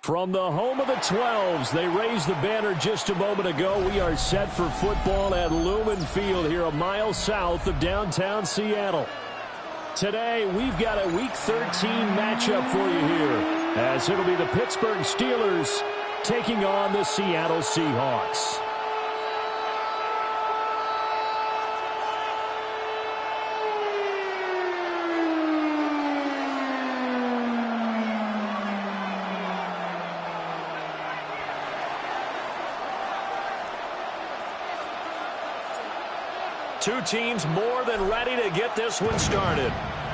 From the home of the 12s, they raised the banner just a moment ago. We are set for football at Lumen Field here a mile south of downtown Seattle. Today, we've got a Week 13 matchup for you here, as it'll be the Pittsburgh Steelers taking on the Seattle Seahawks. Two teams more than ready to get this one started.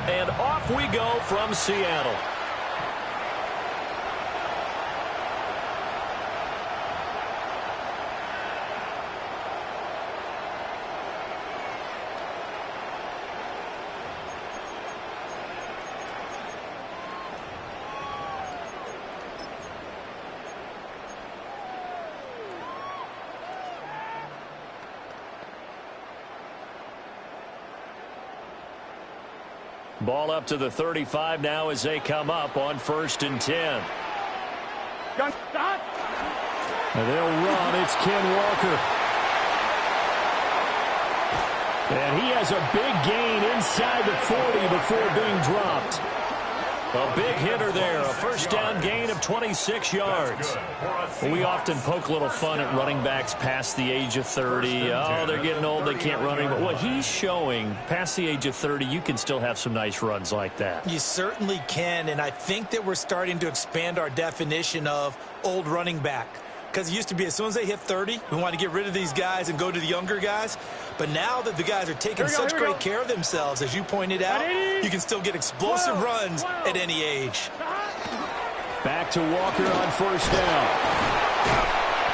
And off we go from Seattle. Ball up to the 35 now as they come up on 1st and 10. And they'll run. It's Ken Walker. And he has a big gain inside the 40 before being dropped. A big hitter there. A first down gain of 26 yards. We often poke a little fun at running backs past the age of 30. Oh, they're getting old. They can't run anymore. What he's showing, past the age of 30, you can still have some nice runs like that. You certainly can, and I think that we're starting to expand our definition of old running back. Because it used to be as soon as they hit 30, we want to get rid of these guys and go to the younger guys. But now that the guys are taking such great care of themselves, as you pointed out, you can still get explosive runs at any age. Back to Walker on 1st down.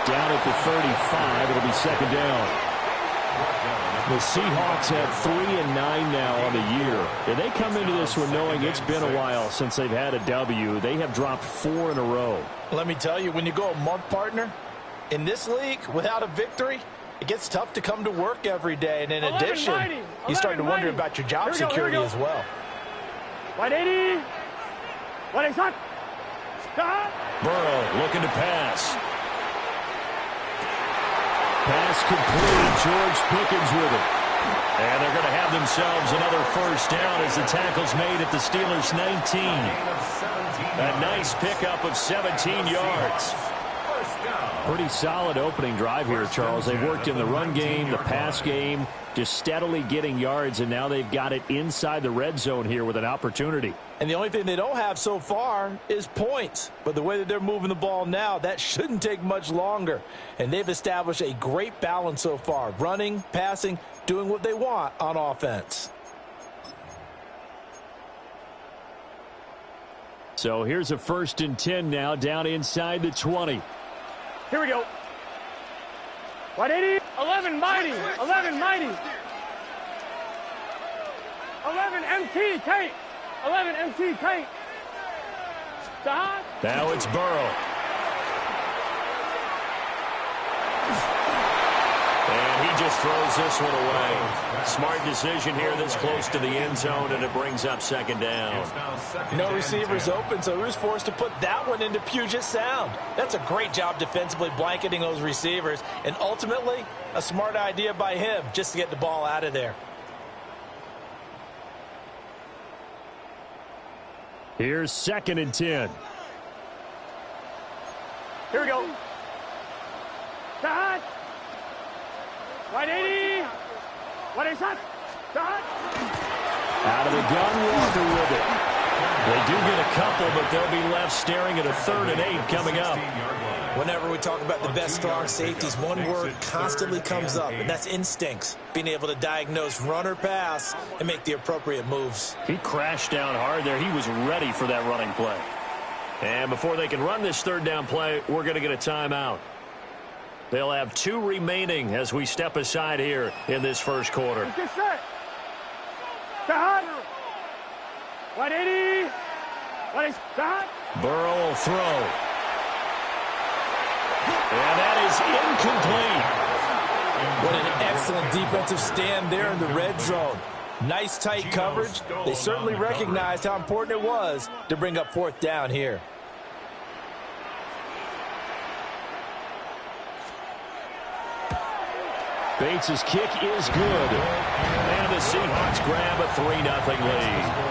Down at the 35, it'll be 2nd down. The Seahawks have 3-9 now on the year. And they come into this one knowing it's been a while since they've had a W. They have dropped 4 in a row. Let me tell you, when you go a month partner, in this league, without a victory, it gets tough to come to work every day. And in addition, you start to wonder about your job security as well. 180. 180. Burrow looking to pass. Pass complete. George Pickens with it. And they're going to have themselves another first down as the tackle's made at the Steelers' 19. A nice pickup of 17 yards. Pretty solid opening drive here, Charles. They've worked in the run game, the pass game, just steadily getting yards, and now they've got it inside the red zone here with an opportunity. And the only thing they don't have so far is points. But the way that they're moving the ball now, that shouldn't take much longer. And they've established a great balance so far. Running, passing, doing what they want on offense. So here's a 1st and 10 now down inside the 20. Here we go. 180. 11 mighty. 11 mighty. 11 MT tank. 11 MT tank. Now it's Burrow. And he just throws this one away. Smart decision here this close to the end zone, and it brings up 2nd down. No receivers open, so he was forced to put that one into Puget Sound. That's a great job defensively blanketing those receivers, and ultimately a smart idea by him just to get the ball out of there. Here's 2nd and 10. Here we go. 180. 180. Out of the gun, Walker with it. They do get a couple, but they'll be left staring at a 3rd and 8 coming up. Whenever we talk about the best strong safeties, one word constantly comes up, and that's instincts. Being able to diagnose run or pass and make the appropriate moves. He crashed down hard there. He was ready for that running play. And before they can run this 3rd down play, we're going to get a timeout. They'll have 2 remaining as we step aside here in this first quarter. Let's get set. Stop. 180. 180. Stop. Burrow will throw. And that is incomplete. What an excellent defensive stand there in the red zone. Nice tight coverage. They certainly recognized how important it was to bring up 4th down here. Bates' kick is good. And the Seahawks grab a 3-0 lead.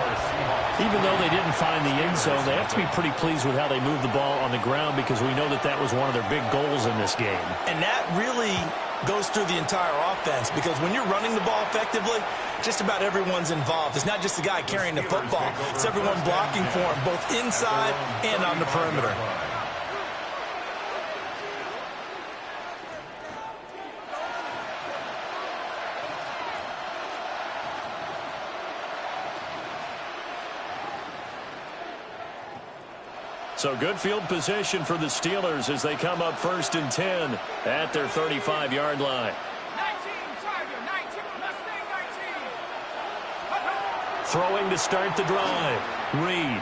Even though they didn't find the end zone, they have to be pretty pleased with how they moved the ball on the ground because we know that that was one of their big goals in this game. And that really goes through the entire offense because when you're running the ball effectively, just about everyone's involved. It's not just the guy carrying the football. It's everyone blocking for him, both inside and on the perimeter. So good field position for the Steelers as they come up 1st and 10 at their 35-yard line. 19. Let's stay 19. Throwing to start the drive. Reed.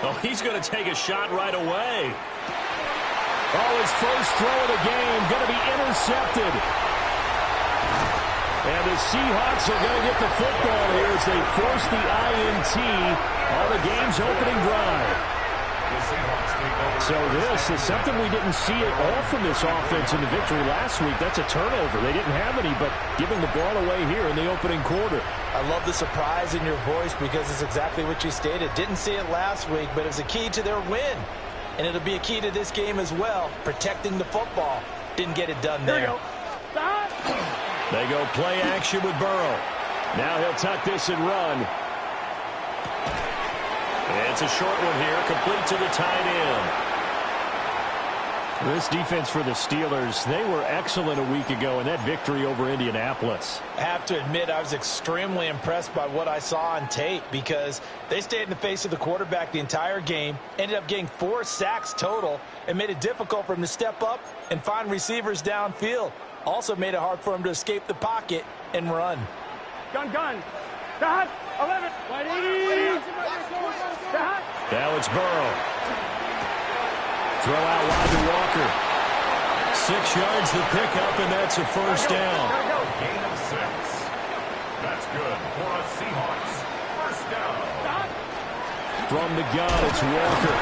Oh, he's going to take a shot right away. Oh, his first throw of the game going to be intercepted. And the Seahawks are going to get the football here as they force the INT on the game's opening drive. So this is something we didn't see at all from this offense in the victory last week. That's a turnover. They didn't have any, but giving the ball away here in the opening quarter. I love the surprise in your voice because it's exactly what you stated. Didn't see it last week, but it was a key to their win. And it'll be a key to this game as well, protecting the football. Didn't get it done there. They go play action with Burrow. Now he'll tuck this and run. It's a short one here, complete to the tight end. This defense for the Steelers, they were excellent a week ago in that victory over Indianapolis. I have to admit, I was extremely impressed by what I saw on tape because they stayed in the face of the quarterback the entire game, ended up getting 4 sacks total, and made it difficult for him to step up and find receivers downfield. Also made it hard for him to escape the pocket and run. Gun. Stop. 11. 180. Stop. Now it's Burrow. Throw out wide to Walker. 6 yards the pickup, and that's a first down. Gain of 6. That's good for a Seahawks. First down. From the gun, it's Walker.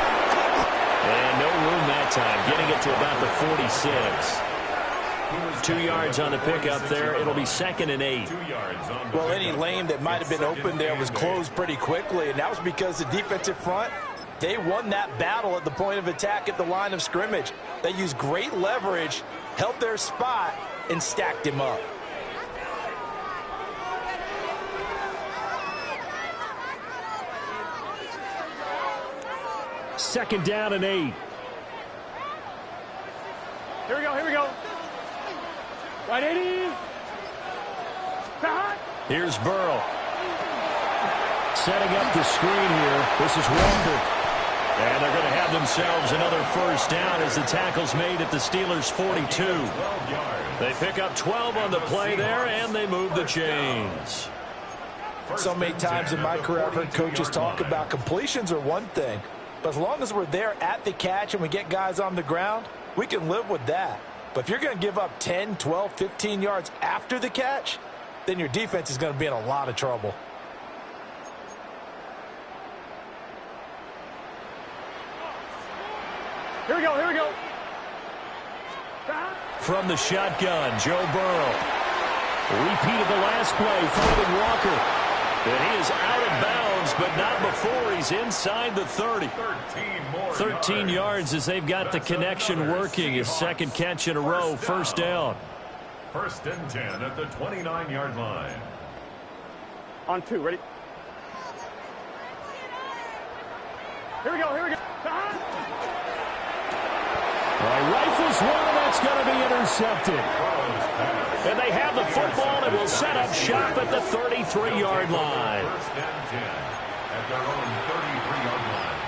And no room that time, getting it to about the 46. 2 yards on the pickup there. It'll be 2nd and 8. Well, any lane that might have been open there was closed pretty quickly, and that was because the defensive front, they won that battle at the point of attack at the line of scrimmage. They used great leverage, held their spot, and stacked him up. Second down and 8. Here we go. 180. Stop. Here's Burrow. Setting up the screen here. This is Walker. And they're going to have themselves another first down as the tackle's made at the Steelers' 42. They pick up 12 on the play there, and they move the chains. So many times in my career I've heard coaches talk about completions are one thing, but as long as we're there at the catch and we get guys on the ground, we can live with that. But if you're going to give up 10, 12, 15 yards after the catch, then your defense is going to be in a lot of trouble. Here we go. Stop. From the shotgun, Joe Burrow. Repeated the last play, finding Walker. And he is out of bounds, but not before he's inside the 30. 13 yards as they've got the connection working. His second catch in a row, first down. 1st and 10 at the 29-yard line. On 2, ready? Here we go, here we go. Well, he rifles one, that's going to be intercepted. And they have the football and will set up shop at the 33-yard line. First and 10 at their own 33-yard line.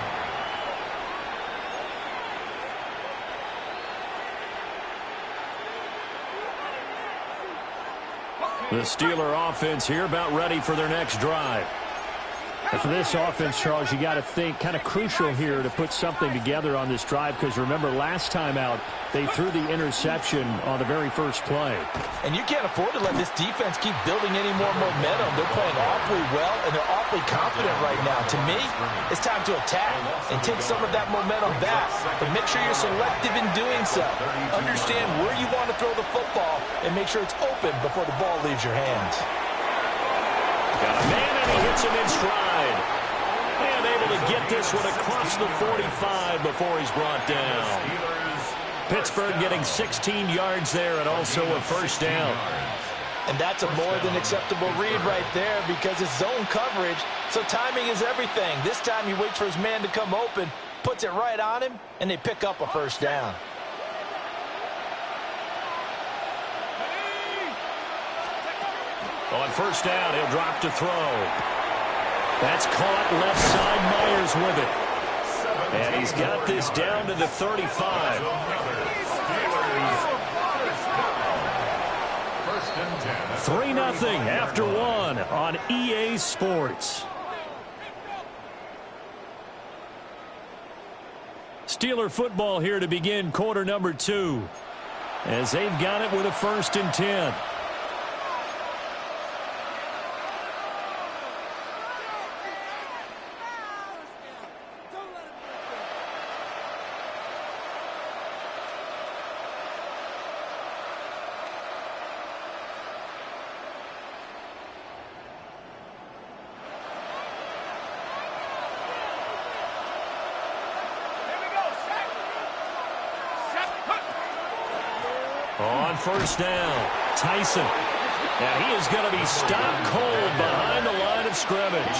The Steeler offense here about ready for their next drive. And for this offense, Charles, you got to think kind of crucial here to put something together on this drive, because remember last time out they threw the interception on the very first play. And you can't afford to let this defense keep building any more momentum. They're playing awfully well, and they're awfully confident right now. To me, it's time to attack and take some of that momentum back, but make sure you're selective in doing so. Understand where you want to throw the football and make sure it's open before the ball leaves your hands. Got a man, and he hits him in stride. And able to get this one across the 45 before he's brought down. Pittsburgh getting 16 yards there and also a first down. And that's a more than acceptable read right there because it's zone coverage, so timing is everything. This time he waits for his man to come open, puts it right on him, and they pick up a first down. On first down, he'll drop to throw. That's caught left side. Myers with it. And he's got this down to the 35. 3-0 after one on EA Sports. Steeler football here to begin quarter number 2, as they've got it with a 1st and 10. On first down, Tyson. Now he is going to be stopped cold behind the line of scrimmage.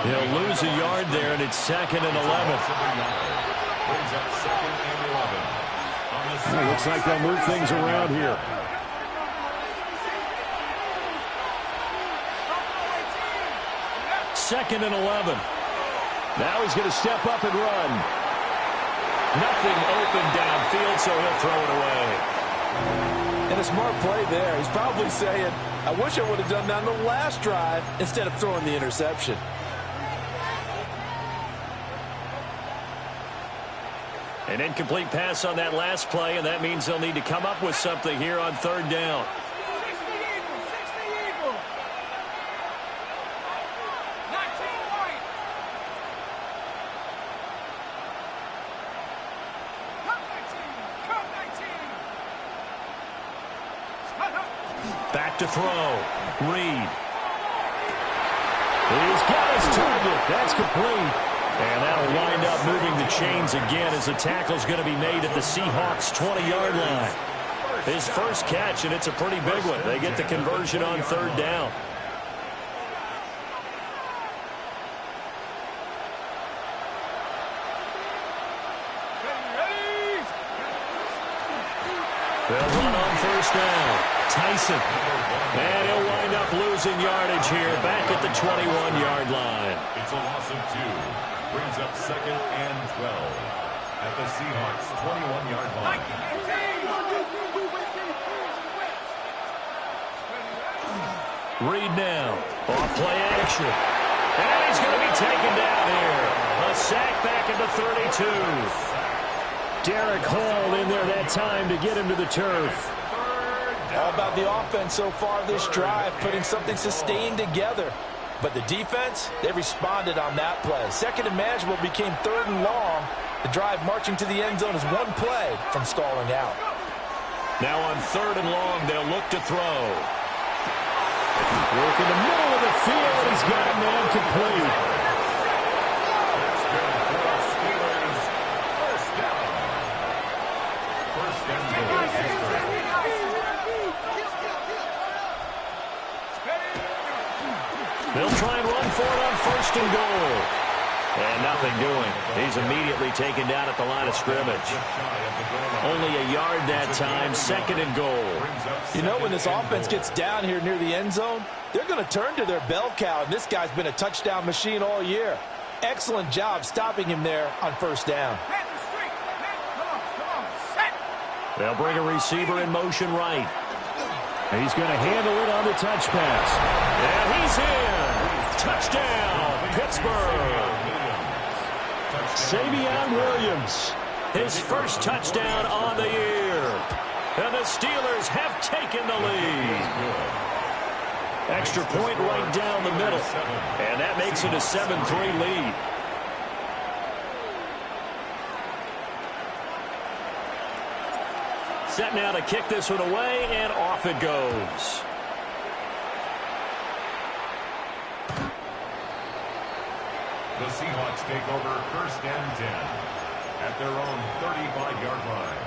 He'll lose a yard there, and it's 2nd and 11. Looks like they'll move things around here. Second and 11. Now he's going to step up and run. Nothing open downfield, so he'll throw it away. And a smart play there. He's probably saying, I wish I would have done that on the last drive instead of throwing the interception. An incomplete pass on that last play, and that means they'll need to come up with something here on 3rd down. 60 Eagles. 19 white. Come 19. Back to throw. Reed. He's got his target. That's complete. And that'll wind up moving the chains again as the tackle's going to be made at the Seahawks 20-yard line. His first catch, and it's a pretty big one. They get the conversion on 3rd down. They'll run on first down. Tyson. And he'll wind up losing yardage here back at the 21-yard line. It's a loss of 2. Brings up 2nd and 12 at the Seahawks 21-yard line. Reed now. Off play action. And he's going to be taken down here. A sack back at the 32. Derek Hall in there that time to get him to the turf. All about the offense so far this drive, putting something sustained together. But the defense, they responded on that play. 2nd and manageable became 3rd and long. The drive marching to the end zone is one play from stalling out. Now on 3rd and long, they'll look to throw. Work in the middle of the field. He's got a man complete. That's good for the Steelers. First down. First and goal. They'll try and run for it on 1st and goal. And nothing nothing doing. He's immediately taken down at the line of scrimmage. Only a yard that time, 2nd and goal. You know, when this offense gets down here near the end zone, they're going to turn to their bell cow, and this guy's been a touchdown machine all year. Excellent job stopping him there on 1st down. They'll bring a receiver in motion right. He's going to handle it on the touch pass. And he's in. Touchdown, Pittsburgh. Savion Williams. His first touchdown on the year. And the Steelers have taken the lead. Extra point right down the middle. And that makes it a 7-3 lead. Set now to kick this one away, and off it goes. The Seahawks take over 1st and 10 at their own 35-yard line.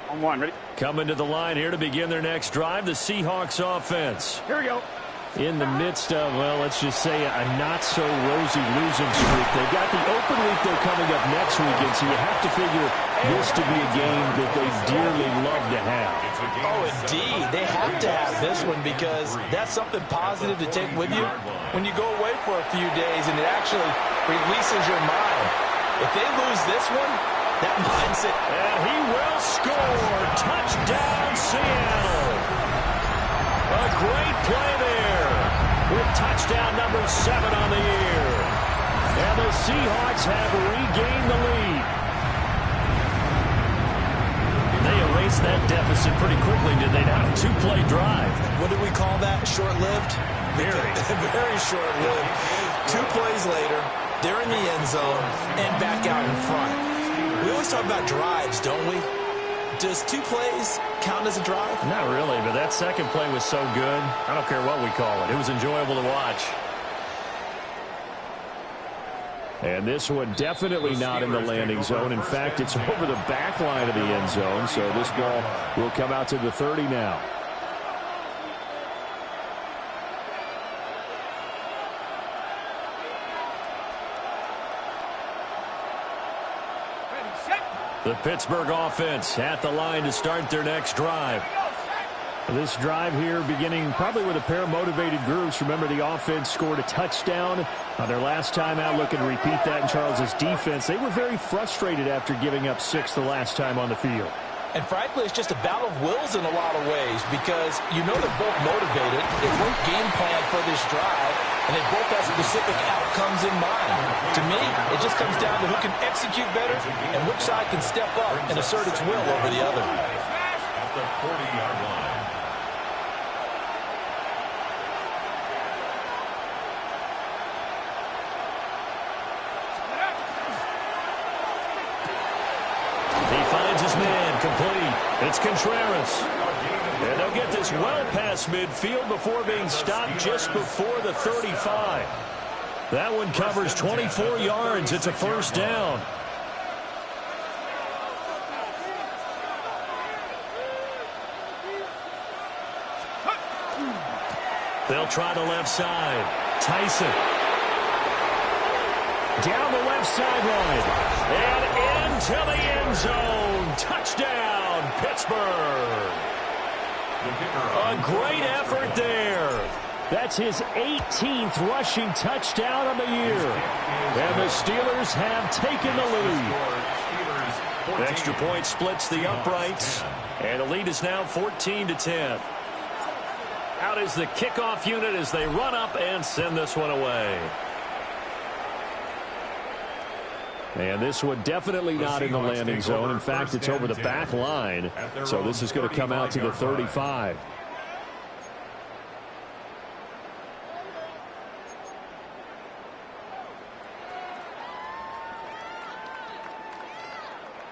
On 1, ready? Coming to the line here to begin their next drive, the Seahawks offense. Here we go. In the midst of, well, let's just say a not-so-rosy losing streak. They've got the open week, though, coming up next weekend, so you have to figure this to be a game that they dearly love to have. Oh, indeed. They have to have this one because that's something positive to take with you when you go away for a few days, and it actually releases your mind. If they lose this one, that mindset. And he will score. Touchdown, Seattle. A great play there with touchdown number 7 on the year. And the Seahawks have regained the lead. They erased that deficit pretty quickly, did they not? A 2-play drive. What do we call that? Short-lived? Very. Very short-lived. 2 plays later, they're in the end zone and back out in front. We always talk about drives, don't we? Does 2 plays count as a drive? Not really, but that second play was so good. I don't care what we call it. It was enjoyable to watch. And this one definitely not in the landing zone. In fact, it's over the back line of the end zone, so this ball will come out to the 30 now. The Pittsburgh offense at the line to start their next drive. This drive here beginning probably with a pair of motivated groups. Remember, the offense scored a touchdown on their last time out. Looking to repeat that in Charles's defense. They were very frustrated after giving up 6 the last time on the field. And frankly, it's just a battle of wills in a lot of ways because you know they're both motivated. They both game plan for this drive, and they both have specific outcomes in mind. To me, it just comes down to who can execute better and which side can step up and assert its will over the other. At the 40-yard line. He finds his man complete. It's Contreras. And they'll get this well past midfield before being stopped just before the 35. That one covers 24 yards. It's a 1st down. They'll try the left side. Tyson. Down the left sideline. And into the end zone. Touchdown, Pittsburgh. A great effort there. That's his 18th rushing touchdown of the year. And the Steelers have taken the lead. The extra point splits the uprights. And the lead is now 14-10. Out is the kickoff unit as they run up and send this one away. And this one definitely not in the landing zone. In fact, it's over the back line. So this is going to come out to the 35.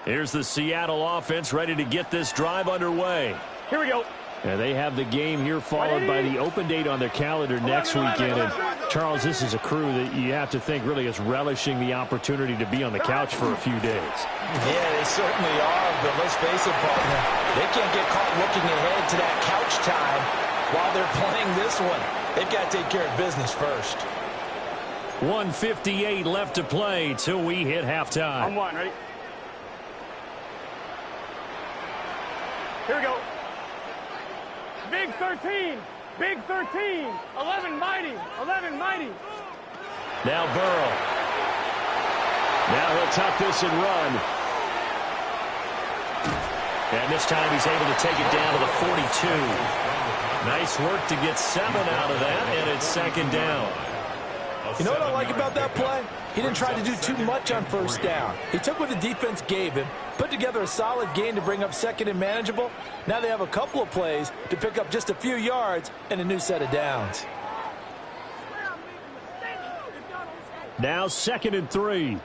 Here's the Seattle offense ready to get this drive underway. Here we go. And they have the game here followed by the open date on their calendar next weekend. And Charles, this is a crew that you have to think really is relishing the opportunity to be on the couch for a few days. Yeah, they certainly are, but let's face it, partner. They can't get caught looking ahead to that couch time while they're playing this one. They've got to take care of business first. 1:58 left to play till we hit halftime. I'm one, ready? Here we go. Big 13. Big 13. 11 mighty. 11 mighty. Now Burrow. Now he'll tuck this and run. And this time he's able to take it down to the 42. Nice work to get 7 out of that, and it's second down. You know what I like about that play? He didn't try to do too much on first down. He took what the defense gave him, put together a solid gain to bring up second and manageable. Now they have a couple of plays to pick up just a few yards and a new set of downs. Now 2nd and 3.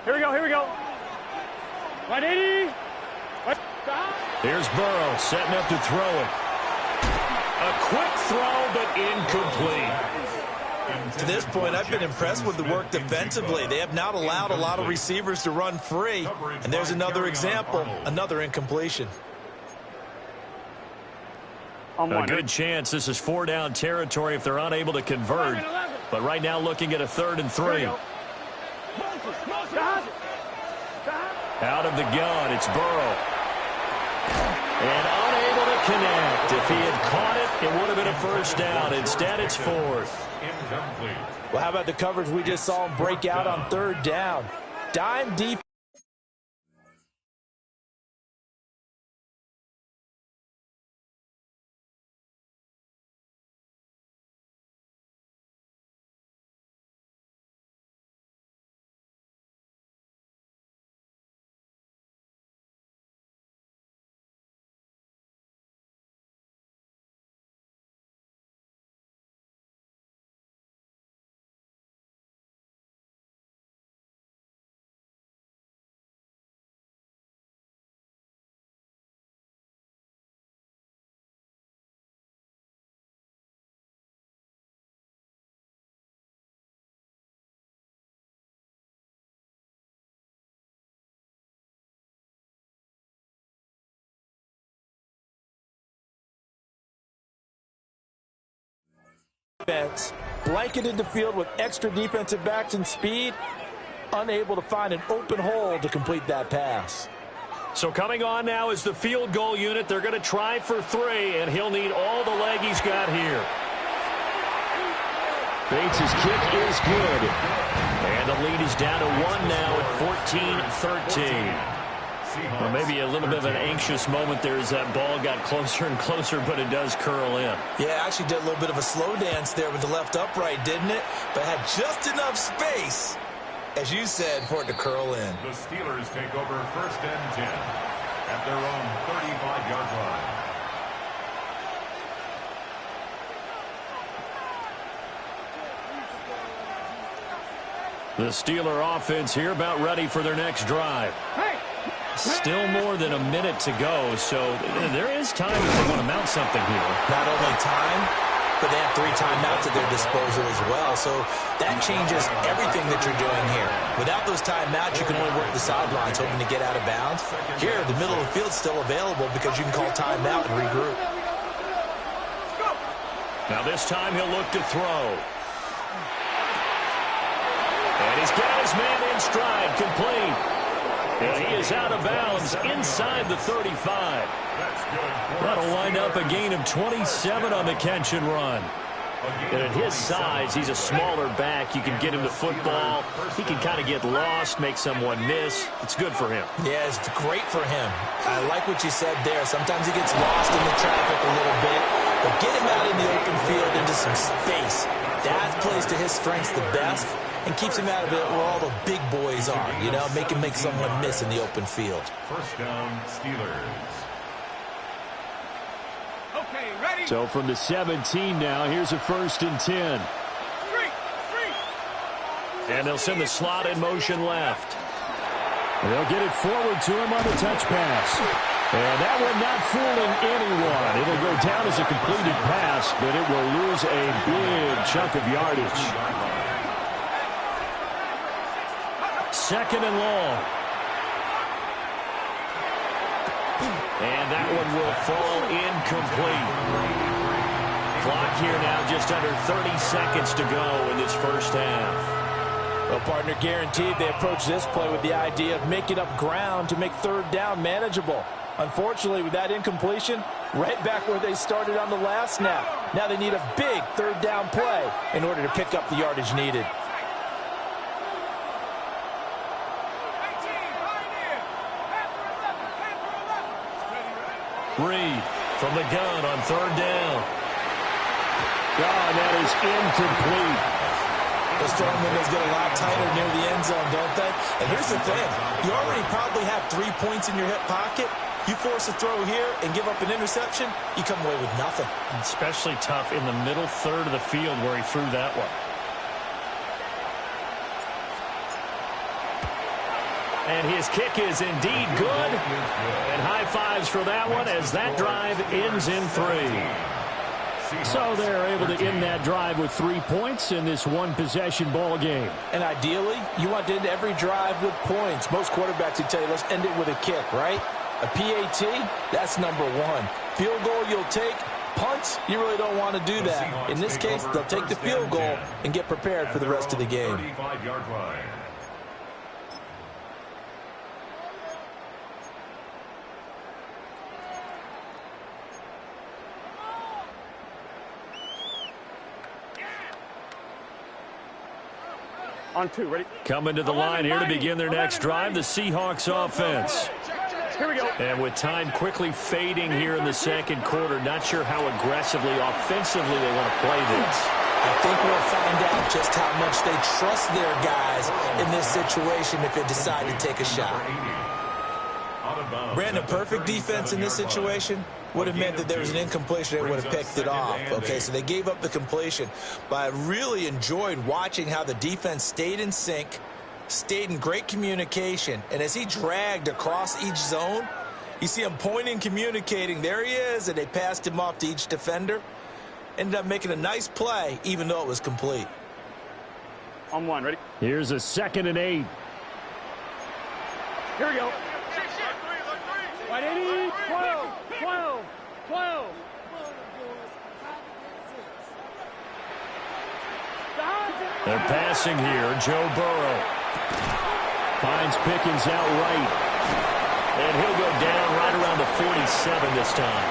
Here we go, here we go. 180. Here's Burrow setting up to throw it. A quick throw, but incomplete. To this point, I've been impressed with the work defensively. They have not allowed a lot of receivers to run free. And there's another example, another incompletion. A good chance this is 4-down territory if they're unable to convert. But right now looking at a 3rd and 3. Out of the gun, it's Burrow. And unable to connect. If he had caught it, it would have been a first down. Instead, it's 4th. Well, how about the coverage we just saw him break out on 3rd down? Dime deep. Blanketed the field with extra defensive backs and speed, unable to find an open hole to complete that pass. So coming on now is the field goal unit. They're going to try for 3, and he'll need all the leg he's got here. Bates' kick is good. And the lead is down to 1 now at 14-13. Well, maybe a little bit of an anxious moment there as that ball got closer and closer, but it does curl in. Yeah, actually did a little bit of a slow dance there with the left upright, didn't it? But had just enough space, as you said, for it to curl in. The Steelers take over 1st and 10 at their own 35-yard line. The Steeler offense here about ready for their next drive. Still more than a minute to go, so there is time if they want to mount something here. Not only time, but they have 3 timeouts at their disposal as well, so that changes everything that you're doing here. Without those timeouts, you can only work the sidelines, hoping to get out of bounds. Here, the middle of the field's still available because you can call timeout and regroup. Now this time he'll look to throw. And he's got his man in stride, complete. And he is out of bounds inside the 35. That'll wind up a gain of 27 on the catch and run. And at his size, he's a smaller back. You can get him to football. He can kind of get lost, make someone miss. It's good for him. Yeah, it's great for him. I like what you said there. Sometimes he gets lost in the traffic a little bit. But get him out in the open field into some space. That plays to his strengths the best and keeps him out of it where all the big boys are, you know, make him make someone miss in the open field. 1st down, Steelers. Okay, ready? So from the 17 now, here's a 1st and 10. And they'll send the slot in motion left. They'll get it forward to him on the touch pass. And that one not fooling anyone. It'll go down as a completed pass, but it will lose a big chunk of yardage. 2nd and long. And that one will fall incomplete. Clock here now just under 30 seconds to go in this first half. Well, partner, guaranteed they approach this play with the idea of making up ground to make third down manageable. Unfortunately, with that incompletion, right back where they started on the last snap. Now they need a big third down play in order to pick up the yardage needed. Reed from the gun on third down. And that is incomplete. The strong windows get a lot tighter near the end zone, don't they? And here's the thing. You already probably have 3 points in your hip pocket. You force a throw here and give up an interception, you come away with nothing. Especially tough in the middle third of the field where he threw that one. And his kick is indeed good. And high fives for that one as that drive ends in 3. So they're able to end that drive with 3 points in this one-possession ball game. And ideally, you want to end every drive with points. Most quarterbacks would tell you, let's end it with a kick, right? A PAT, that's number one. Field goal you'll take. Punts, you really don't want to do that. In this case, they'll take the field goal and get prepared for the rest of the game. 35-yard line. On 2, ready? Coming to the line here to begin their next drive, the Seahawks offense. Here we go. And with time quickly fading here in the second quarter, not sure how aggressively, offensively they want to play this. I think we'll find out just how much they trust their guys in this situation if they decide to take a shot. Brandon, perfect defense in this situation would have meant that there was an incompletion. They would have picked it off. Okay, so they gave up the completion. But I really enjoyed watching how the defense stayed in sync, stayed in great communication. And as he dragged across each zone, you see him pointing, communicating. There he is, and they passed him off to each defender. Ended up making a nice play, even though it was complete. On 1, ready? Here's a 2nd and 8. Here we go. Right, 80, 12, 12, 12. They're passing here. Joe Burrow finds Pickens out right. And he'll go down right around the 47 this time.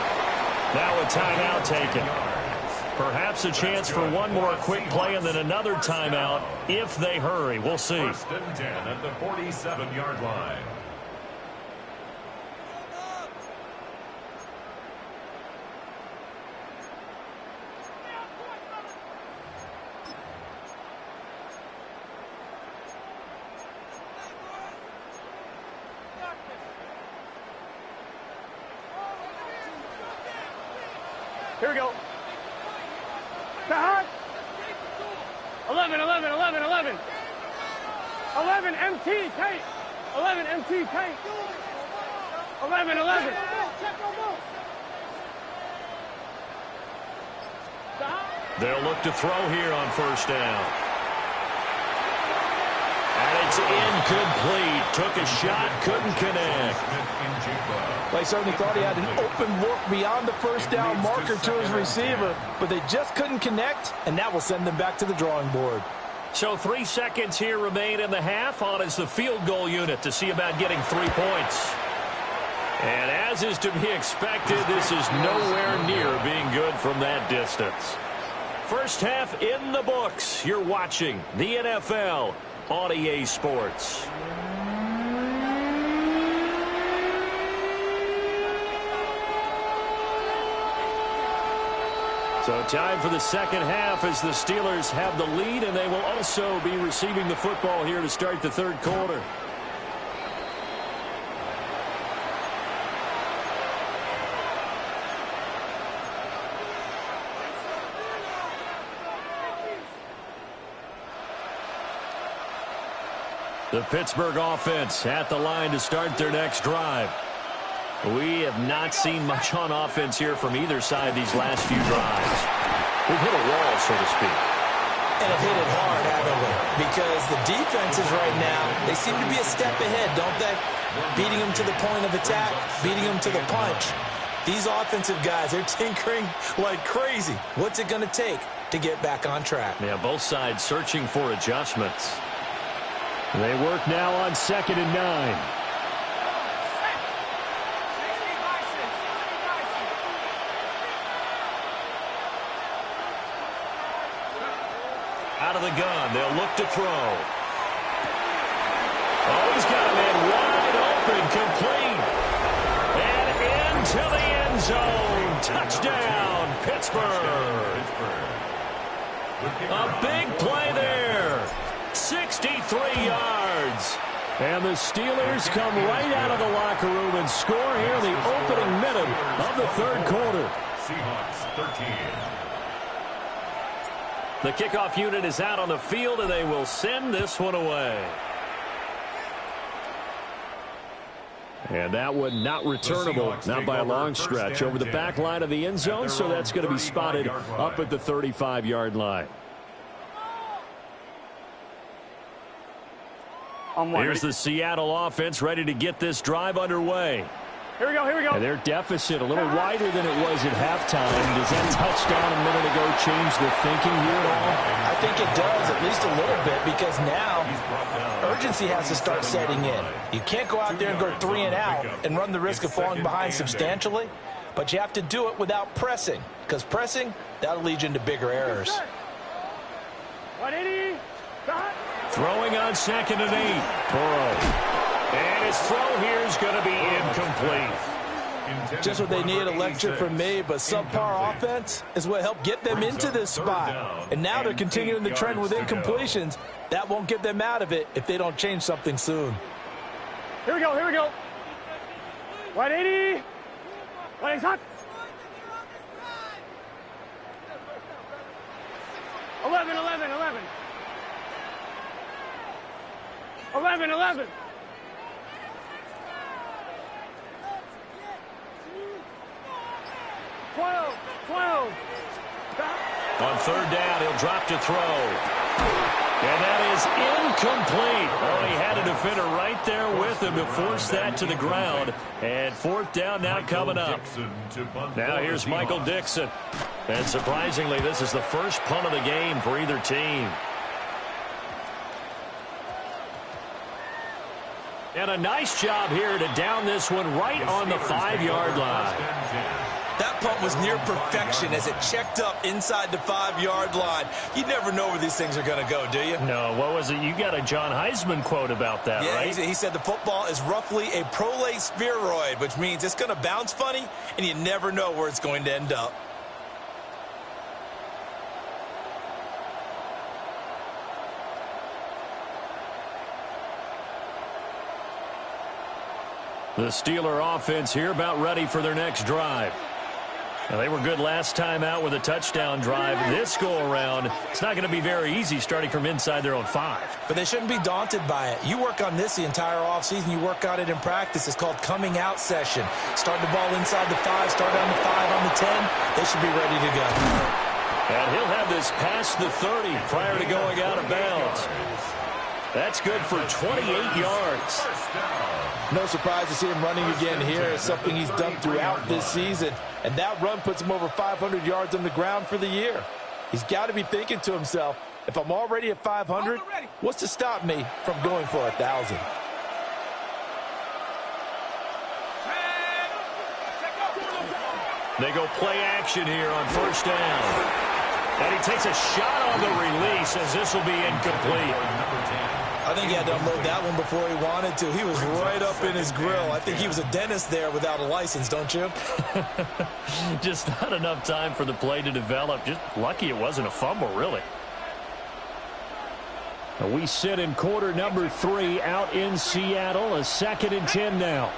Now a timeout taken. Perhaps a chance for one more quick play and then another timeout if they hurry. We'll see. 1st and 10 at the 47-yard line. Here we go. Hot. 11, 11, 11, 11. 11, MT, tight. 11, MT, tight. 11, 11. They'll look to throw here on 1st down. And it's incomplete. Took a shot, couldn't connect. Well, he certainly thought he had an open look beyond the 1st down marker to his receiver, but they just couldn't connect, and that will send them back to the drawing board. So 3 seconds here remain in the half. On is the field goal unit to see about getting 3 points. And as is to be expected, this is nowhere near being good from that distance. First half in the books. You're watching the NFL on EA Sports. So time for the second half as the Steelers have the lead, and they will also be receiving the football here to start the third quarter. The Pittsburgh offense at the line to start their next drive. We have not seen much on offense here from either side these last few drives. We've hit a wall, so to speak. and have hit it hard, haven't we? Because the defenses right now, they seem to be a step ahead, don't they? Beating them to the point of attack, beating them to the punch. These offensive guys, they're tinkering like crazy. What's it going to take to get back on track? Yeah, both sides searching for adjustments. They work now on 2nd and 9. Out of the gun, they'll look to throw. Oh, he's got a man wide open, complete. And into the end zone. Touchdown, Pittsburgh. A big play there. 63 yards. And the Steelers come right out of the locker room and score here in the opening minute of the 3rd quarter. Seahawks 13. The kickoff unit is out on the field, and they will send this one away. And that one not returnable, not by a long stretch, over the back line of the end zone, so that's going to be spotted up at the 35-yard line. Here's the Seattle offense ready to get this drive underway. Here we go, here we go. And their deficit a little wider than it was at halftime. Does that touchdown a minute ago change the thinking here at all? I think it does, at least a little bit, because now urgency has to start setting in. You can't go out there and go 3 and out and run the risk of falling behind substantially, but you have to do it without pressing, because pressing, that'll lead you into bigger errors. 180. Throwing on 2nd and 8. Burrow. And his throw here is going to be incomplete. Just what they need, a lecture from me, but subpar offense is what helped get them into this spot. And now they're continuing the trend with incompletions. That won't get them out of it if they don't change something soon. Here we go, here we go. 180. 180 hot. 11, 11, 11. 11, 11. On 3rd down, he'll drop to throw. And that is incomplete. Oh, he had a defender right there with him to force that to the ground. And 4th down now coming up. Now here's Michael Dixon. And surprisingly, this is the first punt of the game for either team. And a nice job here to down this one right on the 5-yard line. That punt was near perfection as it checked up inside the 5-yard line. You never know where these things are going to go, do you? No, what was it? You got a John Heisman quote about that, right? He said the football is roughly a prolate spheroid, which means it's going to bounce funny, and you never know where it's going to end up. The Steeler offense here about ready for their next drive. Now, they were good last time out with a touchdown drive. This go-around, it's not going to be very easy starting from inside their own 5. But they shouldn't be daunted by it. You work on this the entire offseason. You work on it in practice. It's called coming out session. Start the ball inside the 5, start on the 5, on the 10. They should be ready to go. And he'll have this past the 30 prior to going out of bounds. That's good for 28 yards. No surprise to see him running again here. It's something he's done throughout this season. And that run puts him over 500 yards on the ground for the year. He's got to be thinking to himself, if I'm already at 500, what's to stop me from going for 1,000? They go play action here on 1st down. And he takes a shot on the release as this will be incomplete. I think he had to unload that one before he wanted to. He was right up in his grill. I think he was a dentist there without a license, don't you? Just not enough time for the play to develop. Just lucky it wasn't a fumble, really. We sit in quarter number 3 out in Seattle. A 2nd and 10 now.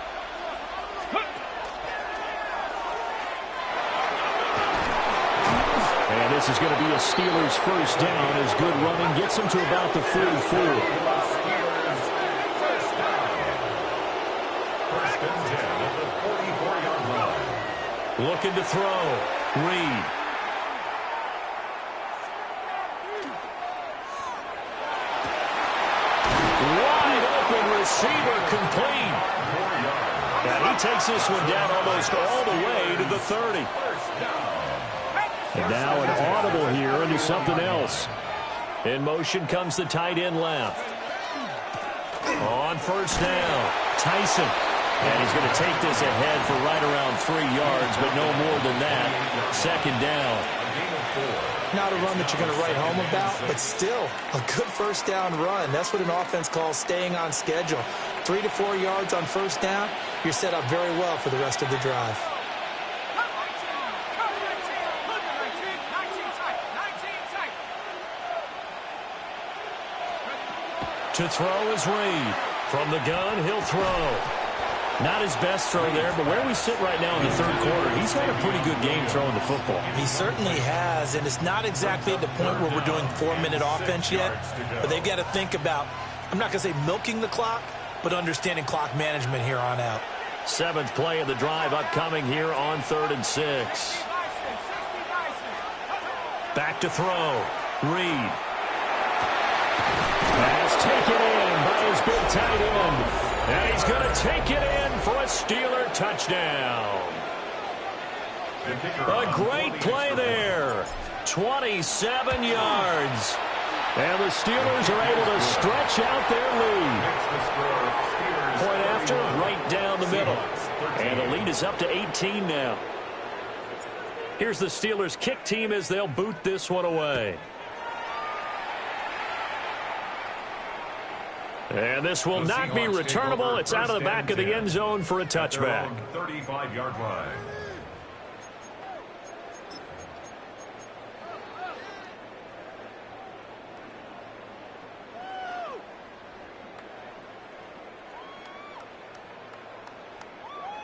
And this is going to be a Steelers 1st down as good running gets them to about the 44. Looking to throw. Reed. receiver complete. And he takes this one down almost all the way to the 30. And now an audible here into something else. In motion comes the tight end left. On first down, Tyson. And he's going to take this ahead for right around 3 yards, but no more than that. Second down. Not a run that you're going to write home about, but still a good first down run. That's what an offense calls staying on schedule. 3 to 4 yards on first down, you're set up very well for the rest of the drive. To throw is Reed. From the gun, he'll throw. Not his best throw there, but where we sit right now in the third quarter, he's had a pretty good game throwing the football. He certainly has, and it's not exactly at the point where we're doing 4-minute offense yet, but they've got to think about, I'm not going to say milking the clock, but understanding clock management here on out. 7th play of the drive upcoming here on 3rd and 6. Back to throw. Reed. Pass taken in by his big tight end. And he's going to take it in for a Steeler touchdown. A great play there. 27 yards. And the Steelers are able to stretch out their lead. Point after, right down the middle. And the lead is up to 18 now. Here's the Steelers kick team as they'll boot this one away. And this will not be returnable. It's out of the back of the end zone for a touchback. 35-yard line.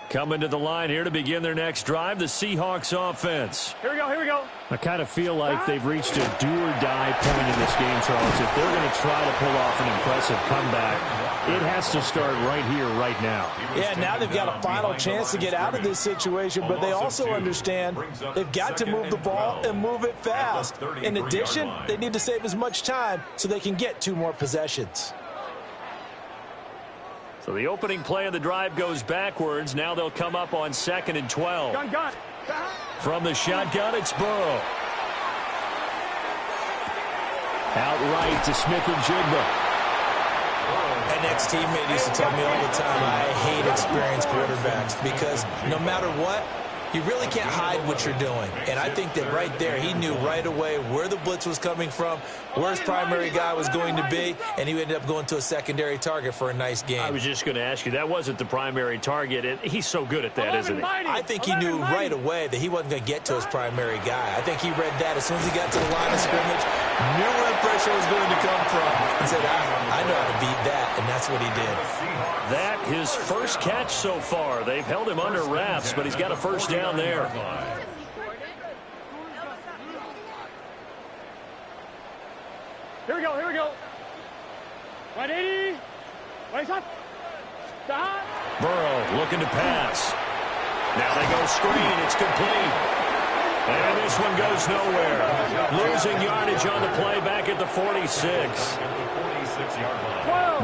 Coming to the line here to begin their next drive, the Seahawks offense. Here we go, here we go. I kind of feel like they've reached a do-or-die point in this game, Charles. If they're going to try to pull off an impressive comeback, it has to start right here, right now. Yeah, now they've got a final chance to get out of this situation, but they also understand they've got to move the ball and move it fast. In addition, they need to save as much time so they can get 2 more possessions. So the opening play of the drive goes backwards. Now they'll come up on 2nd and 12. Gun. From the shotgun, it's Burrow. Outright to Smith-Njigba. An ex-teammate used to tell me all the time, I hate experienced quarterbacks because no matter what, you really can't hide what you're doing. And I think that right there, he knew right away where the blitz was coming from, where his primary guy was going to be, and he ended up going to a secondary target for a nice game. I was just going to ask you, that wasn't the primary target. And he's so good at that, isn't he? I think he knew right away that he wasn't going to get to his primary guy. I think he read that as soon as he got to the line of scrimmage, knew where the pressure was going to come from, and said, I know how to beat that, and that's what he did. That, his first catch so far. They've held him under wraps, but he's got a first down there. Here we go. 180. Raise up. Stop. Burrow looking to pass. Now they go screen. It's complete. And this one goes nowhere. Losing yardage on the play back at the 46.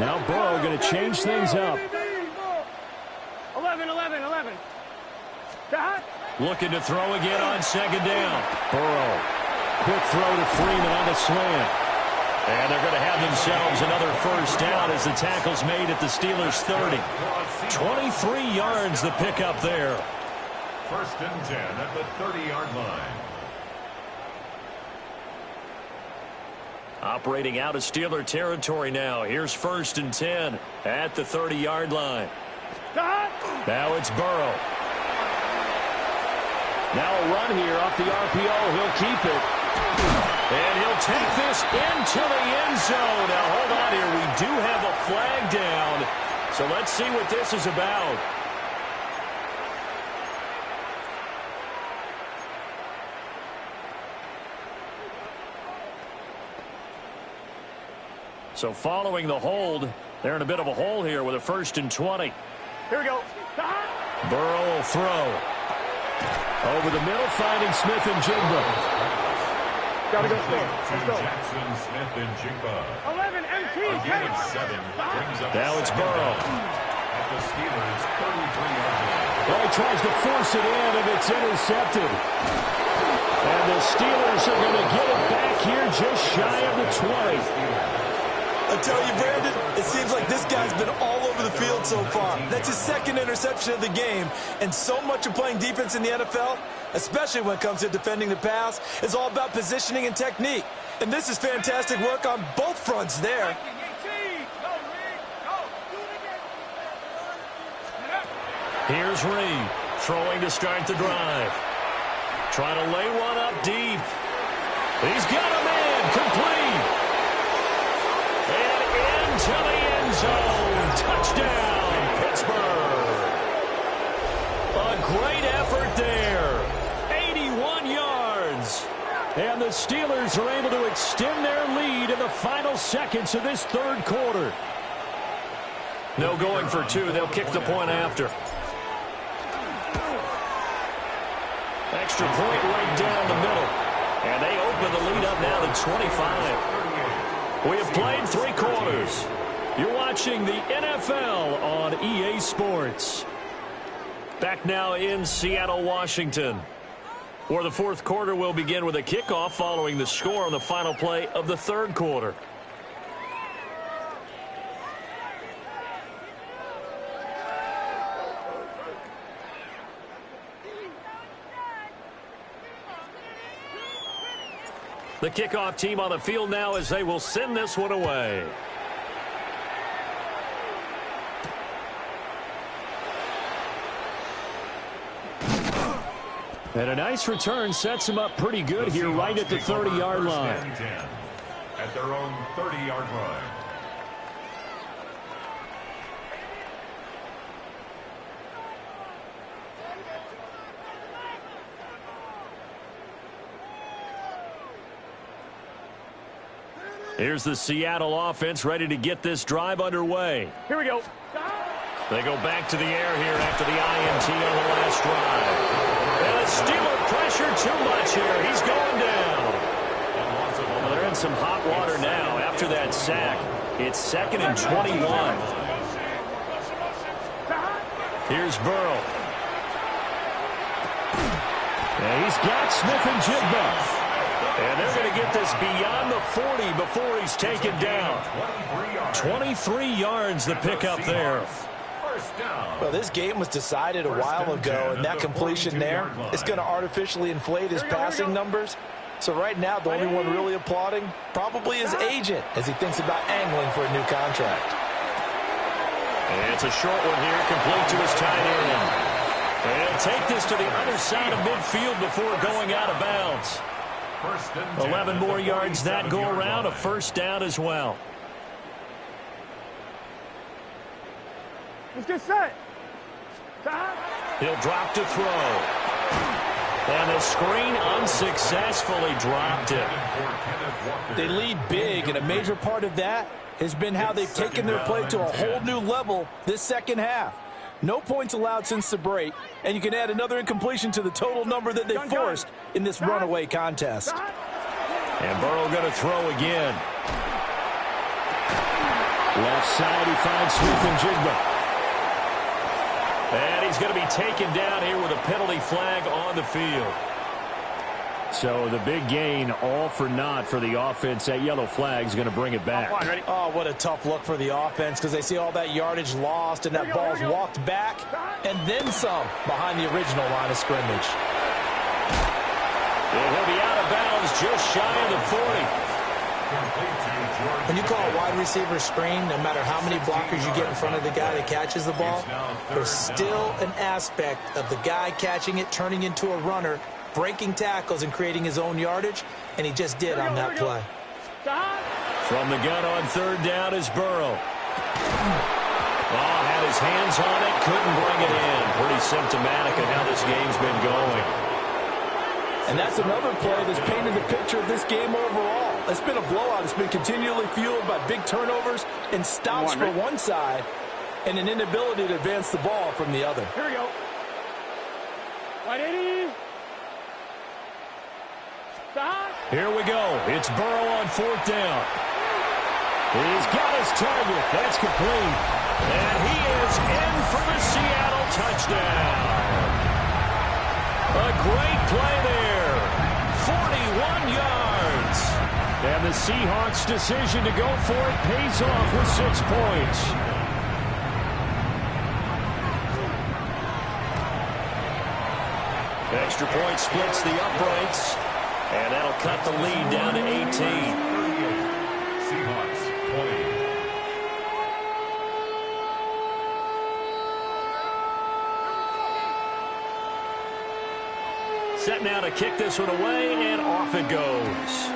Now Burrow going to change things up. 11. Stop. Looking to throw again on 2nd down. Burrow. Quick throw to Freeman on the slant. And they're going to have themselves another first down as the tackle's made at the Steelers' 30. 23 yards the pickup there. 1st and 10 at the 30-yard line. Operating out of Steeler territory now. Here's 1st and 10 at the 30-yard line. Stop. Now it's Burrow. Now a run here off the RPO. He'll keep it. And he'll take this into the end zone. Now hold on here. We do have a flag down. So let's see what this is about. So following the hold, they're in a bit of a hole here with a 1st and 20. Here we go. Burrow will throw. Over the middle, finding Smith-Njigba. Gotta go slow. Let's go. Jackson, Smith, and Jigba. 11 MT. A gain of 7 brings up Now it's Burrow. At the Steelers' 33-yard line. Well, he tries to force it in, and it's intercepted. And the Steelers are going to get it back here just shy of the 20. I tell you, Brandon, it seems like this guy's been all over the field so far. That's his second interception of the game. And so much of playing defense in the NFL, especially when it comes to defending the pass, is all about positioning and technique. And this is fantastic work on both fronts there. Here's Reed throwing to start the drive. Trying to lay one up deep. He's got a man complete. And into the end zone. Touchdown, Pittsburgh. A great effort there. 81 yards. And the Steelers are able to extend their lead in the final seconds of this third quarter. No going for two. They'll kick the point after. Extra point right down the middle. And they open the lead up now to 25. We have played 3 quarters. You're watching the NFL on EA Sports. Back now in Seattle, Washington, where the fourth quarter will begin with a kickoff following the score on the final play of the third quarter. The kickoff team on the field now as they will send this one away. And a nice return sets him up pretty good here right at the 30-yard line. At their own 30-yard line. Here's the Seattle offense ready to get this drive underway. Here we go. They go back to the air here after the INT on the last drive. And a Steeler pressure too much here. He's going down. Well, they're in some hot water now after that sack. It's 2nd and 21. Here's Burrow. And he's got Smith and Jigba. And they're going to get this beyond the 40 before he's taken down. 23 yards the pickup there. Well, this game was decided a while ago, and that completion there is going to artificially inflate his passing numbers. So right now, the only one really applauding probably his agent as he thinks about angling for a new contract. And it's a short one here, complete to his tight end. And he'll take this to the other side of midfield before going out of bounds. 11 more yards that go around, a first down as well. Let's get set. He'll drop to throw. And the screen unsuccessfully dropped it. They lead big, and a major part of that has been how they've taken their play to a whole new level this second half. No points allowed since the break, and you can add another incompletion to the total number that they forced in this runaway contest. And Burrow going to throw again. Left side, he finds Smith and Jigba. And he's going to be taken down here with a penalty flag on the field. So the big gain, all for naught for the offense. That yellow flag is going to bring it back. Oh, what a tough look for the offense because they see all that yardage lost and that ball's walked back and then some behind the original line of scrimmage. And he'll be out of bounds just shy of the 40. When you call a wide receiver screen, no matter how many blockers you get in front of the guy that catches the ball, there's still an aspect of the guy catching it, turning into a runner, breaking tackles and creating his own yardage, and he just did on that play. From the gun on third down is Burrow. Oh, had his hands on it, couldn't bring it in. Pretty symptomatic of how this game's been going. And that's another play that's painted the picture of this game overall. It's been a blowout. It's been continually fueled by big turnovers and stops for one side and an inability to advance the ball from the other. Here we go. 180. Here we go. It's Burrow on 4th down. He's got his target. That's complete. And he is in for the Seattle touchdown. A great play there. 41 yards. And the Seahawks' decision to go for it pays off with 6 points. Extra point splits the uprights. And that'll cut the lead down to 18. Seahawks 20. Set now to kick this one away, and off it goes.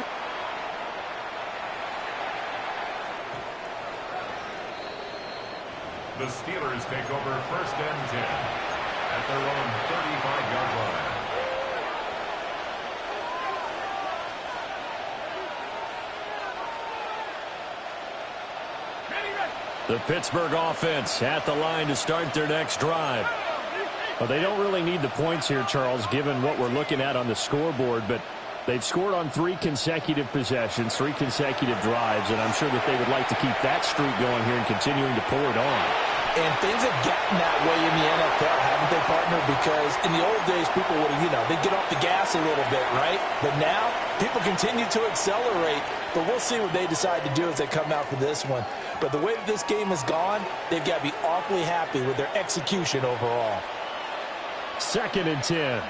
The Steelers take over 1st and 10 at their own 35-yard line. The Pittsburgh offense at the line to start their next drive. Well, they don't really need the points here, Charles, given what we're looking at on the scoreboard, but they've scored on 3 consecutive possessions, 3 consecutive drives, and I'm sure that they would like to keep that streak going here and continuing to pull it on. And things have gotten that way in the NFL, haven't they, partner? Because in the old days, people would have, they'd get off the gas a little bit, right? But now, people continue to accelerate. But we'll see what they decide to do as they come out for this one. But the way that this game has gone, they've got to be awfully happy with their execution overall. 2nd and 10.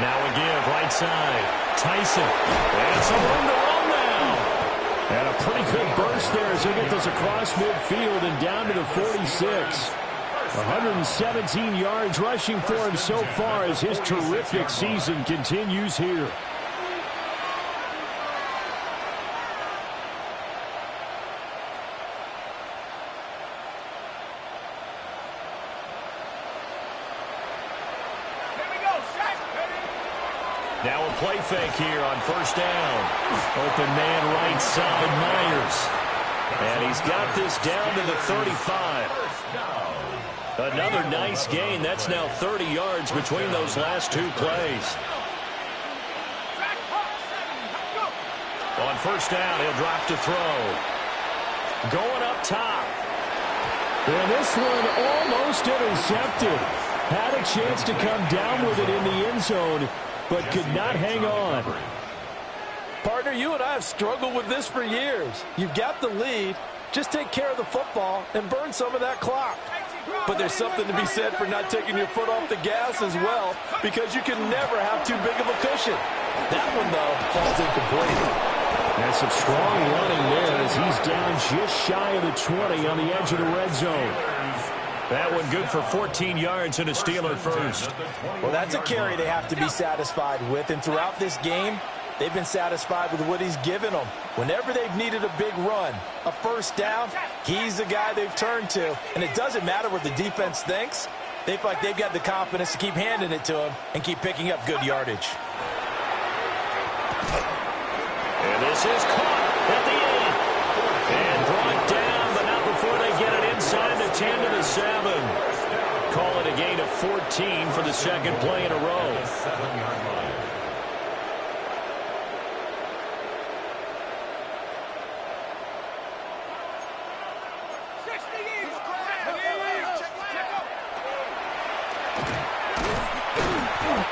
Now a give, right side. Tyson. And some room to run now. And a pretty good burst there as they get this across midfield and down to the 46. 117 yards rushing for him so far as his terrific season continues here. Now a play fake here on 1st down. Open man right side, Myers. And he's got this down to the 35. Another nice gain. That's now 30 yards between those last 2 plays. On 1st down, he'll drop to throw. Going up top. And this one almost intercepted. Had a chance to come down with it in the end zone, but could not hang on. Partner, you and I have struggled with this for years. You've got the lead. Just take care of the football and burn some of that clock. But there's something to be said for not taking your foot off the gas as well, because you can never have too big of a cushion. That one, though, falls incomplete. That's some strong running there as he's down just shy of the 20 on the edge of the red zone. That one good for 14 yards and a Steeler first. Well, that's a carry they have to be satisfied with. And throughout this game, they've been satisfied with what he's given them. Whenever they've needed a big run, a 1st down, he's the guy they've turned to. And it doesn't matter what the defense thinks. They feel like they've got the confidence to keep handing it to him and keep picking up good yardage. And this is caught at the 8. And brought down, but not before they get it inside the 10 to the 7. Call it a gain of 14 for the 2nd play in a row. 7-yard line.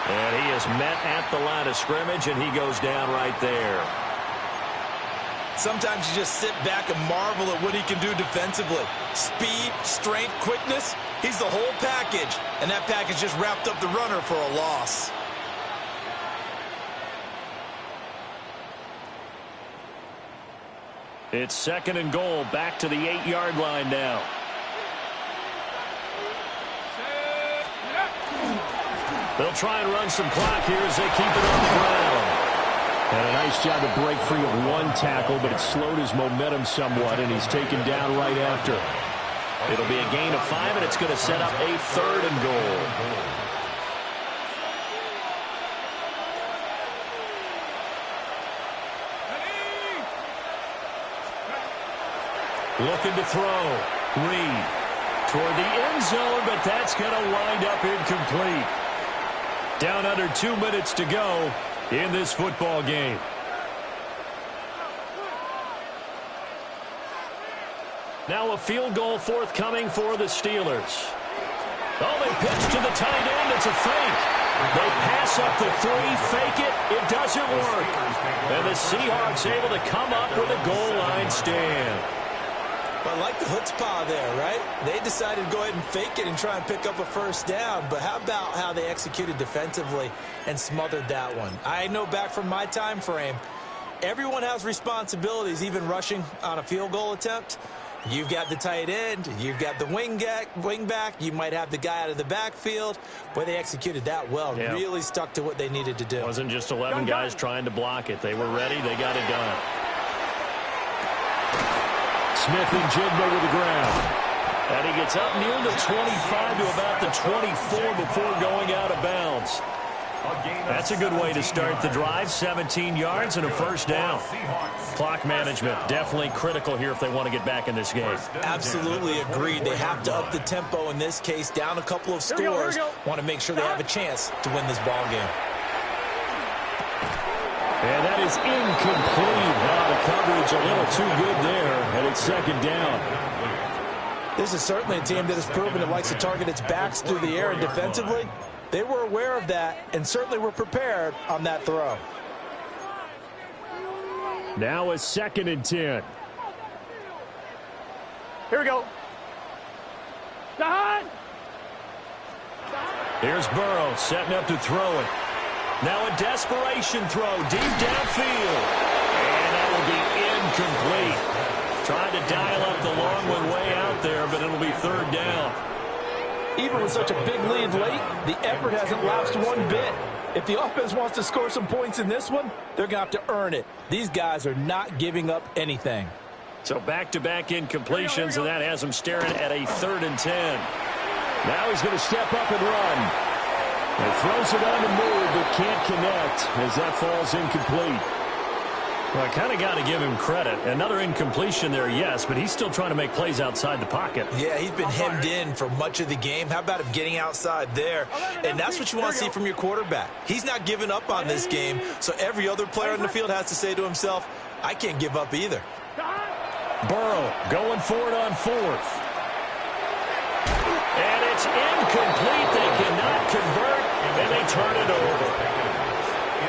And he is met at the line of scrimmage, and he goes down right there. Sometimes you just sit back and marvel at what he can do defensively. Speed, strength, quickness, he's the whole package. And that package just wrapped up the runner for a loss. It's 2nd and goal, back to the 8-yard line now. They'll try and run some clock here as they keep it on the ground. And a nice job to break free of 1 tackle, but it slowed his momentum somewhat, and he's taken down right after. It'll be a gain of 5, and it's going to set up a 3rd and goal. Looking to throw. Reed toward the end zone, but that's going to wind up incomplete. Down under 2 minutes to go in this football game. Now a field goal forthcoming for the Steelers. Oh, they pitch to the tight end. It's a fake. They pass up the 3, fake it. It doesn't work. And the Seahawks able to come up with a goal line stand. But I like the chutzpah there, right? They decided to go ahead and fake it and try and pick up a first down. But how about how they executed defensively and smothered that one? I know back from my time frame, everyone has responsibilities, even rushing on a field goal attempt. You've got the tight end. You've got the wing back. You might have the guy out of the backfield. Boy, they executed that well. Yeah. Really stuck to what they needed to do. It wasn't just 11 guys trying to block it. They were ready. They got it done. Smith and Jigba with the ground. And he gets up near the 25 to about the 24 before going out of bounds. That's a good way to start the drive. 17 yards and a first down. Clock management definitely critical here if they want to get back in this game. Absolutely agreed. They have to up the tempo in this case. Down a couple of scores. Want to make sure they have a chance to win this ball game. And that is incomplete. Wow, the coverage a little too good there, and it's second down. This is certainly a team that has proven it likes to target its backs through the air, and defensively, they were aware of that and certainly were prepared on that throw. Now a 2nd and 10. Here we go. Done. Here's Burrow setting up to throw it. Now a desperation throw deep downfield. And that will be incomplete. Trying to dial up the long one way out there, but it'll be 3rd down. Even with such a big lead late, the effort hasn't lapsed one bit. If the offense wants to score some points in this one, they're going to have to earn it. These guys are not giving up anything. So back-to-back incompletions, and that has them staring at a 3rd and 10. Now he's going to step up and run. And throws it on the move, but can't connect as that falls incomplete. Well, I kind of got to give him credit. Another incompletion there, yes, but he's still trying to make plays outside the pocket. Yeah, he's been hemmed in for much of the game. How about him getting outside there? And that's what you want to see from your quarterback. He's not giving up on this game, so every other player on the field has to say to himself, I can't give up either. Burrow going for it on 4th. And it's incomplete. They cannot convert, and they turn it over.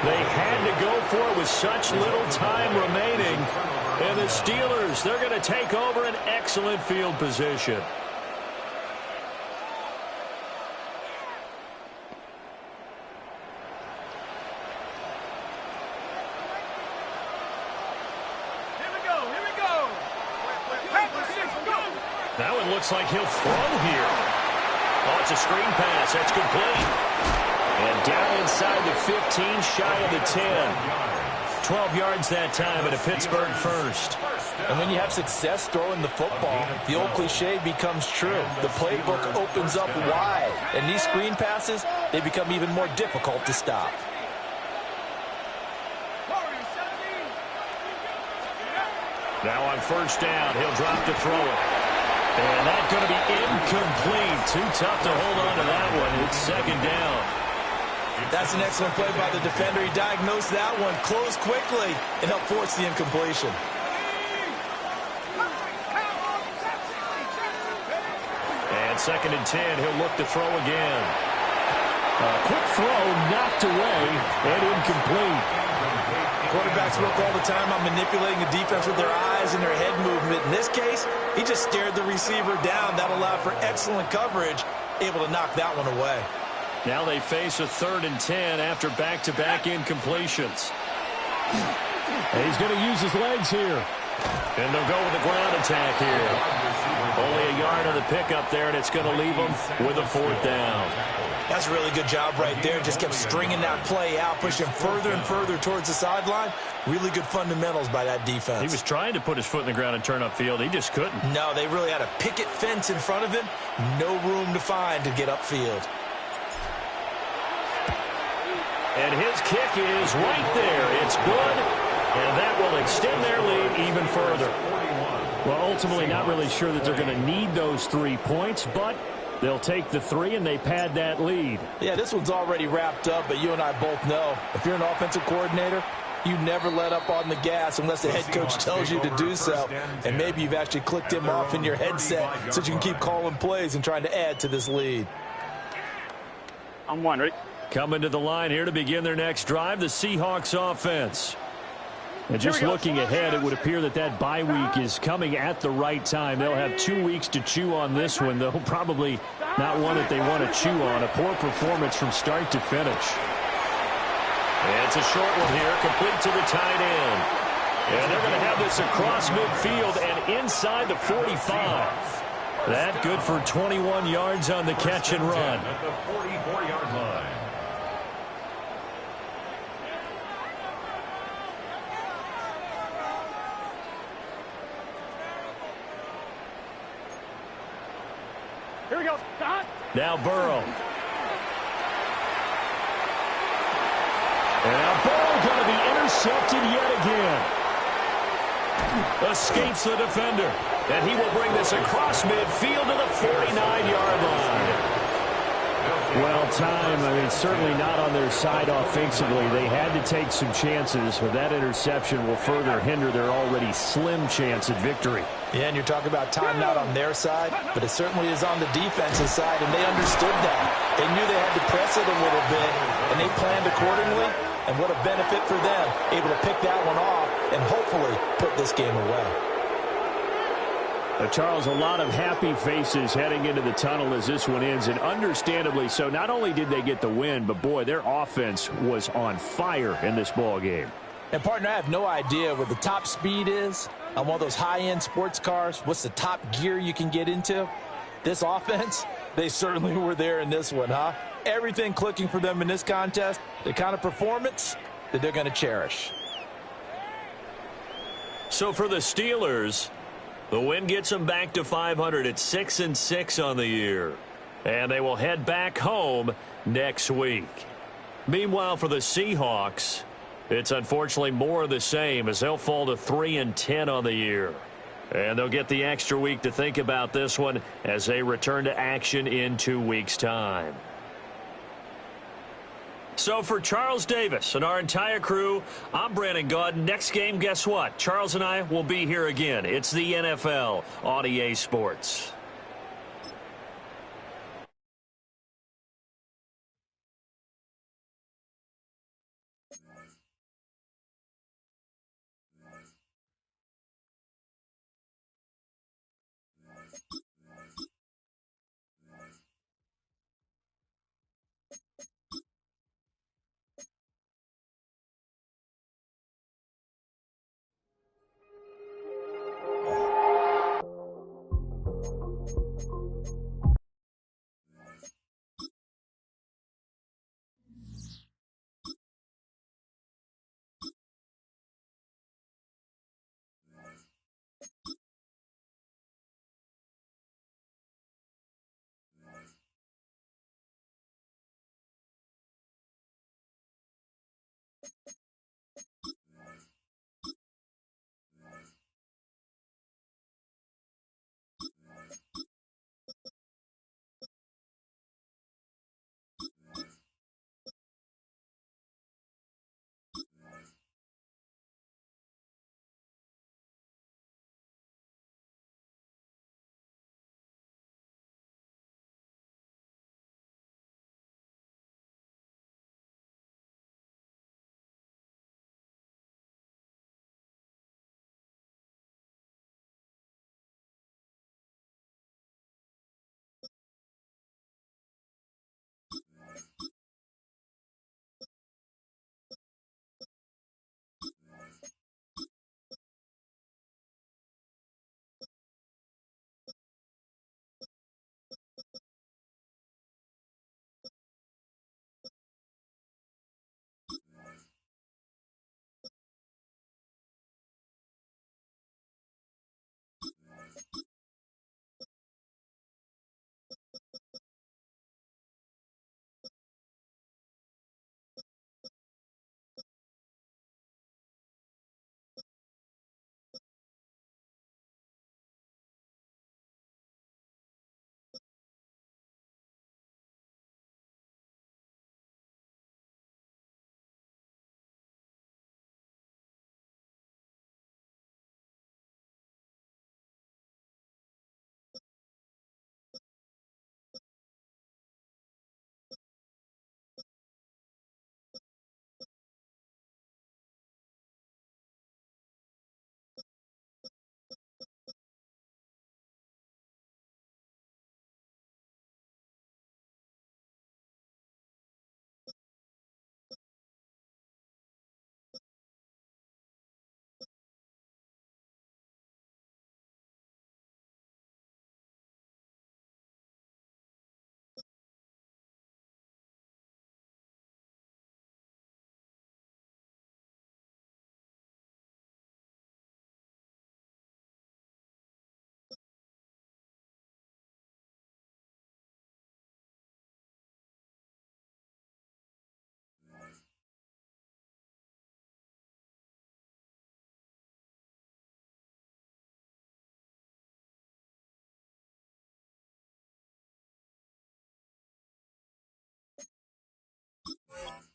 They had to go for it with such little time remaining. And the Steelers, they're going to take over an excellent field position. That one looks like he'll throw here. Oh, it's a screen pass. That's complete. And down inside the 15, shy of the 10. 12 yards that time at a Pittsburgh first. And when you have success throwing the football, the old cliche becomes true. The playbook opens up wide. And these screen passes, they become even more difficult to stop. Now on 1st down, he'll drop to throw it. And that's going to be incomplete. Too tough to hold on to that one. It's 2nd down. That's an excellent play by the defender. He diagnosed that one, closed quickly, and helped force the incompletion. And 2nd and 10, he'll look to throw again. Quick throw, knocked away, and incomplete. Quarterbacks work all the time on manipulating the defense with their eyes and their head movement. In this case, he just stared the receiver down. That allowed for excellent coverage, able to knock that one away. Now they face a 3rd and 10 after back-to-back incompletions. And he's going to use his legs here. And they'll go with the ground attack here. Only a yard on the pickup there, and it's going to leave them with a 4th down. That's a really good job right there. Just kept stringing that play out, pushing further and further towards the sideline. Really good fundamentals by that defense. He was trying to put his foot in the ground and turn upfield. He just couldn't. No, they really had a picket fence in front of him. No room to find to get upfield. And his kick is right there. It's good, and that will extend their lead even further. Well, ultimately not really sure that they're going to need those 3 points, but They'll take the 3, and they pad that lead. Yeah, this one's already wrapped up, but you and I both know if you're an offensive coordinator, you never let up on the gas unless the head coach tells you to do so. And maybe you've actually clicked him off in your headset so you can keep calling plays and trying to add to this lead. I'm one, ready? Coming to the line here to begin their next drive, the Seahawks offense. And just looking ahead, it would appear that that bye week is coming at the right time. They'll have 2 weeks to chew on this one. They'll probably not one that they want to chew on. A poor performance from start to finish. And it's a short one here, complete to the tight end. And they're going to have this across midfield and inside the 45. That good for 21 yards on the catch and run. At the 44-yard line. Here we go. Stop. Now Burrow. And now Burrow going to be intercepted yet again. Escapes the defender. And he will bring this across midfield to the 49-yard line. Well, certainly not on their side offensively. They had to take some chances, but that interception will further hinder their already slim chance at victory. Yeah, and you're talking about time not on their side, but it certainly is on the defensive side, and they understood that. They knew they had to press it a little bit, and they planned accordingly, and what a benefit for them, able to pick that one off and hopefully put this game away. Charles, a lot of happy faces heading into the tunnel as this one ends, and understandably so. Not only did they get the win, but, boy, their offense was on fire in this ball game. And, partner, I have no idea what the top speed is on one of those high-end sports cars. What's the top gear you can get into? This offense, they certainly were there in this one, huh? Everything clicking for them in this contest, the kind of performance that they're going to cherish. So for the Steelers, the win gets them back to 500 at 6-6 on the year. And they will head back home next week. Meanwhile, for the Seahawks, it's unfortunately more of the same as they'll fall to 3-10 on the year. And they'll get the extra week to think about this one as they return to action in 2 weeks' time. So for Charles Davis and our entire crew, I'm Brandon Gaudin. Next game, guess what? Charles and I will be here again. It's the NFL on EA Sports. Bye.